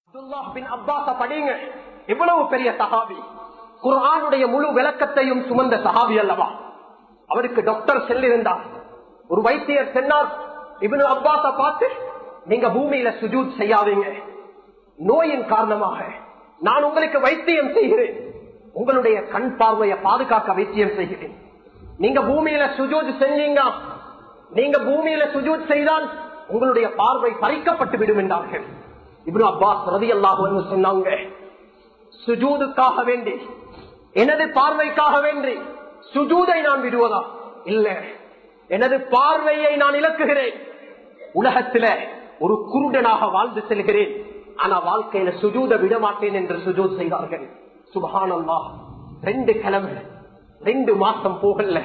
அப்துல்லாஹ் பின் அப்பாஸ படிங்க. எவ்வளவு பெரிய சஹாபி, குர்ஆனுடைய முழு விளக்கத்தையும் சுமந்த சஹாபி அல்லவா. அவருக்கு டாக்டர் செல்லிருந்தார். ஒரு வைத்தியர் சொன்னார், இப்னு அப்பாஸ பார்த்து, நீங்க பூமியில சுஜூத் செய்யாதீங்க, நோயின் காரணமாக நான் உங்களுக்கு வைத்தியம் செய்கிறேன், உங்களுடைய கண் பார்வையை பாதுகாக்க வைத்தியம் செய்கிறேன். நீங்க பூமியில சுஜூத் செஞ்சீங்க, நீங்க பூமியில சுஜூத் செய்தால் உங்களுடைய பார்வை பறிக்கப்பட்டு விடும் என்றார்கள். இப்னு அப்பாஸ் ரலியல்லாஹு அன்ஹு சொன்னாங்க, சுஜூதுக்காக வேண்டி, எனது பார்வைக்காக வேண்டி சுஜூதை நான் விடுவதா? இல்ல, எனது பார்வையை நான் இழக்குகிறேன். உலகத்தில ஒரு குருடனாக வாழ்ந்து செல்கிறேன், ஆனா வாழ்க்கையில சுஜூத விடமாட்டேன் என்று சுஜூத் செய்தார்கள். சுப்ஹானல்லாஹ். 2 கிழமை 2 மாசம் போகல,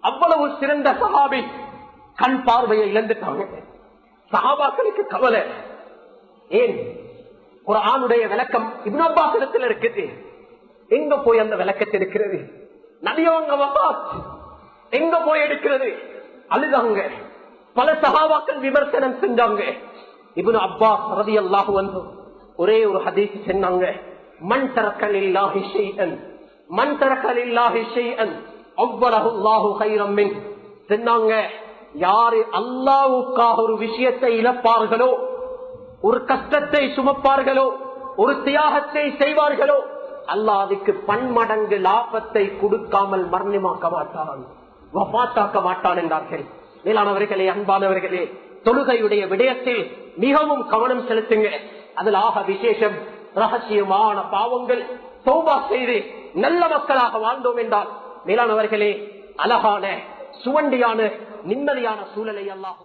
அவ்வளவு சிறந்த சஹாபி கண் பார்வையை இழந்துட்டாங்க. சஹாபாக்களுக்கு கவலை. ஏன்? குர்ஆனுடைய விளக்கம் இப்னு அப்பாஸ் இடத்தில் இருக்குது. எங்க போய் அந்த விளக்கத்தை எடுக்கிறது? நபியவங்க வஃபாத், எங்க போய் எடுக்கிறது? அழுதாங்க. பல சஹாபாக்கள் விமர்சனம் செஞ்சாங்க. இப்னு அப்பாஸ் ரலியல்லாஹு அன்ஹு ஒரே ஒரு ஹதீஸ் சொன்னாங்க, மன் தரக லில்லாஹி ஷைஅன், மன் தரக லில்லாஹி ஷைஅன் அவ்வலஹு அல்லாஹு கைரம் மின். சொன்னாங்க, யாரு அல்லாஹ்வுக்காக ஒரு விஷயத்தை இழப்பார்களோ, ஒரு கஷ்டத்தை சுமப்பார்களோ, ஒரு தியாகத்தை செய்வார்களோ, அல்லாஹ் அதுக்கு பன்மடங்கு லாபத்தை கொடுக்காமல் மரணிமாக்க மாட்டான், வஃபாத்தாக்க மாட்டான் என்றார்கள். மேலானவர்களே, அன்பானவர்களே, தொழுகையுடைய விடயத்தில் மிகவும் கவனம் செலுத்துங்க. அதில் ஆக விசேஷம் ரகசியமான பாவங்கள் தௌபா செய்து நல்ல மக்களாக வாழ்ந்தோம் என்றால், மேலானவர்களே, அழகான சுவண்டியான நிம்மதியான சூழலை அல்லாஹ்